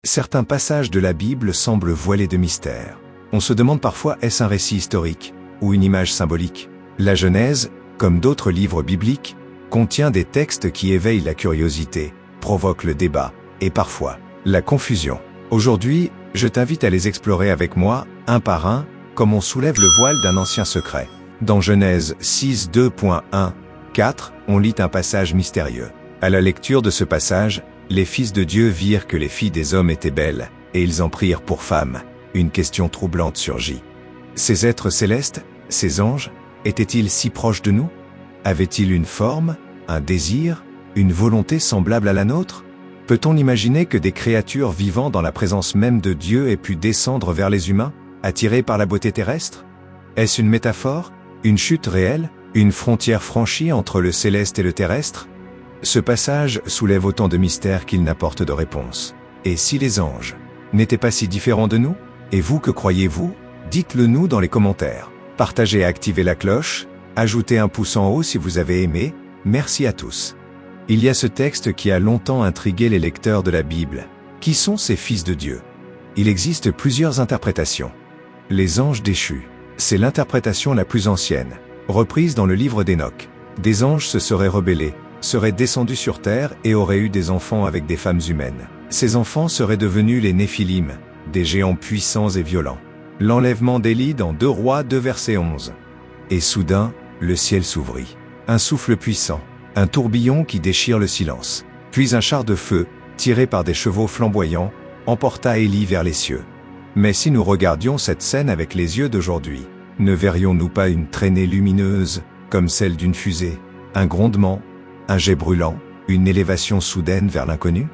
Certains passages de la Bible semblent voilés de mystère. On se demande parfois, est-ce un récit historique ou une image symbolique? La Genèse, comme d'autres livres bibliques, contient des textes qui éveillent la curiosité, provoquent le débat et parfois la confusion. Aujourd'hui, je t'invite à les explorer avec moi, un par un, comme on soulève le voile d'un ancien secret. Dans Genèse 6, 2.1-4, on lit un passage mystérieux. À la lecture de ce passage, les fils de Dieu virent que les filles des hommes étaient belles, et ils en prirent pour femmes. Une question troublante surgit. Ces êtres célestes, ces anges, étaient-ils si proches de nous? Avaient-ils une forme, un désir, une volonté semblable à la nôtre? Peut-on imaginer que des créatures vivant dans la présence même de Dieu aient pu descendre vers les humains, attirés par la beauté terrestre? Est-ce une métaphore, une chute réelle, une frontière franchie entre le céleste et le terrestre? Ce passage soulève autant de mystères qu'il n'apporte de réponse. Et si les anges n'étaient pas si différents de nous? Et vous, que croyez-vous? Dites-le nous dans les commentaires. Partagez et activez la cloche, ajoutez un pouce en haut si vous avez aimé, merci à tous. Il y a ce texte qui a longtemps intrigué les lecteurs de la Bible. Qui sont ces fils de Dieu? Il existe plusieurs interprétations. Les anges déchus, c'est l'interprétation la plus ancienne, reprise dans le livre d'Enoch. Des anges se seraient rebellés, seraient descendus sur terre et auraient eu des enfants avec des femmes humaines. Ces enfants seraient devenus les Néphilim, des géants puissants et violents. L'enlèvement d'Élie dans 2 Rois 2 verset 11. Et soudain, le ciel s'ouvrit. Un souffle puissant, un tourbillon qui déchire le silence. Puis un char de feu, tiré par des chevaux flamboyants, emporta Élie vers les cieux. Mais si nous regardions cette scène avec les yeux d'aujourd'hui, ne verrions-nous pas une traînée lumineuse, comme celle d'une fusée, un grondement, un jet brûlant, une élévation soudaine vers l'inconnu?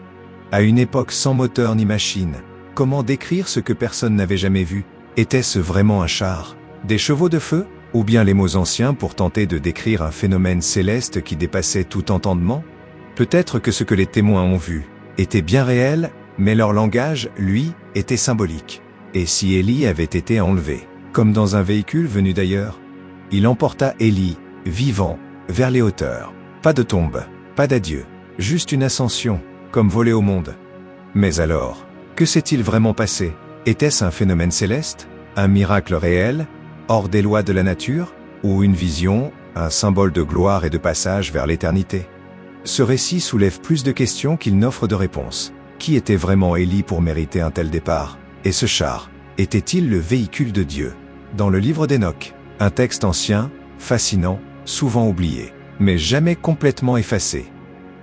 À une époque sans moteur ni machine, comment décrire ce que personne n'avait jamais vu? Était-ce vraiment un char, des chevaux de feu, ou bien les mots anciens pour tenter de décrire un phénomène céleste qui dépassait tout entendement? Peut-être que ce que les témoins ont vu était bien réel, mais leur langage, lui, était symbolique. Et si Élie avait été enlevé, comme dans un véhicule venu d'ailleurs? Il emporta Élie, vivant, vers les hauteurs. Pas de tombe, pas d'adieu, juste une ascension, comme voler au monde. Mais alors, que s'est-il vraiment passé? Était-ce un phénomène céleste, un miracle réel, hors des lois de la nature, ou une vision, un symbole de gloire et de passage vers l'éternité? Ce récit soulève plus de questions qu'il n'offre de réponses. Qui était vraiment Élie pour mériter un tel départ? Et ce char, était-il le véhicule de Dieu? Dans le livre d'Enoch, un texte ancien, fascinant, souvent oublié, mais jamais complètement effacé.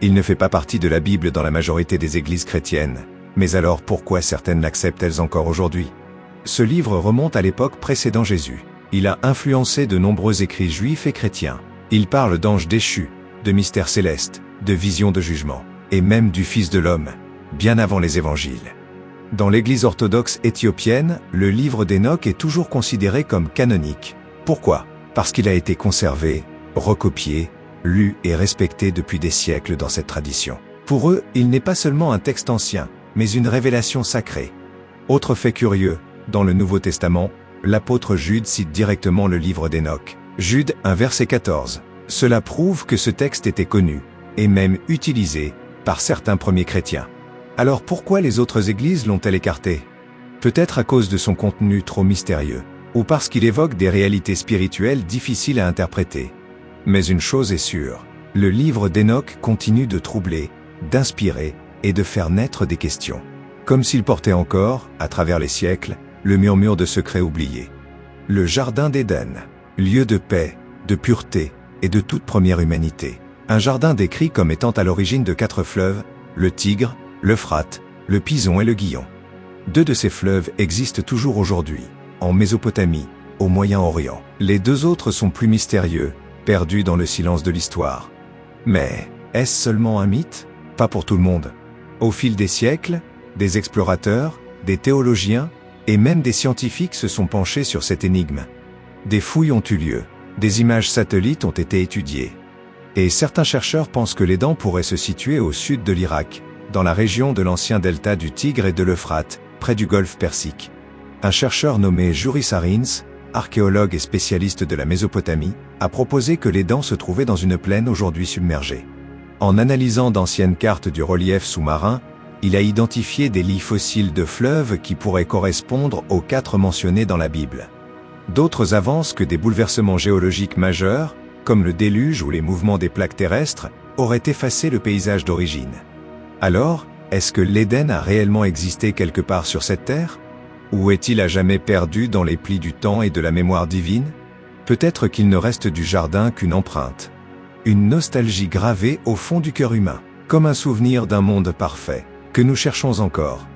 Il ne fait pas partie de la Bible dans la majorité des églises chrétiennes. Mais alors pourquoi certaines l'acceptent-elles encore aujourd'hui? Ce livre remonte à l'époque précédant Jésus. Il a influencé de nombreux écrits juifs et chrétiens. Il parle d'anges déchus, de mystères célestes, de visions de jugement, et même du Fils de l'homme, bien avant les évangiles. Dans l'église orthodoxe éthiopienne, le livre d'Enoch est toujours considéré comme canonique. Pourquoi? Parce qu'il a été conservé, recopié, lu et respecté depuis des siècles dans cette tradition. Pour eux, il n'est pas seulement un texte ancien, mais une révélation sacrée. Autre fait curieux, dans le Nouveau Testament, l'apôtre Jude cite directement le livre d'Enoch. Jude 1 verset 14. Cela prouve que ce texte était connu, et même utilisé, par certains premiers chrétiens. Alors pourquoi les autres églises l'ont-elles écarté? Peut-être à cause de son contenu trop mystérieux, ou parce qu'il évoque des réalités spirituelles difficiles à interpréter. Mais une chose est sûre, le livre d'Enoch continue de troubler, d'inspirer, et de faire naître des questions. Comme s'il portait encore, à travers les siècles, le murmure de secrets oubliés. Le jardin d'Éden, lieu de paix, de pureté, et de toute première humanité. Un jardin décrit comme étant à l'origine de 4 fleuves, le Tigre, l'Euphrate, le Pison et le Gihon. 2 de ces fleuves existent toujours aujourd'hui, en Mésopotamie, au Moyen-Orient. Les 2 autres sont plus mystérieux, perdus dans le silence de l'histoire. Mais, est-ce seulement un mythe? Pas pour tout le monde. Au fil des siècles, des explorateurs, des théologiens, et même des scientifiques se sont penchés sur cette énigme. Des fouilles ont eu lieu, des images satellites ont été étudiées. Et certains chercheurs pensent que l'Éden pourrait se situer au sud de l'Irak, dans la région de l'ancien delta du Tigre et de l'Euphrate, près du golfe Persique. Un chercheur nommé Juris Arins, archéologue et spécialiste de la Mésopotamie, a proposé que l'Éden se trouvait dans une plaine aujourd'hui submergée. En analysant d'anciennes cartes du relief sous-marin, Il a identifié des lits fossiles de fleuves qui pourraient correspondre aux 4 mentionnés dans la Bible. D'autres avancent que des bouleversements géologiques majeurs, comme le déluge ou les mouvements des plaques terrestres, auraient effacé le paysage d'origine. Alors, est-ce que l'Éden a réellement existé quelque part sur cette terre? Ou est-il à jamais perdu dans les plis du temps et de la mémoire divine? Peut-être qu'il ne reste du jardin qu'une empreinte. Une nostalgie gravée au fond du cœur humain, comme un souvenir d'un monde parfait, que nous cherchons encore.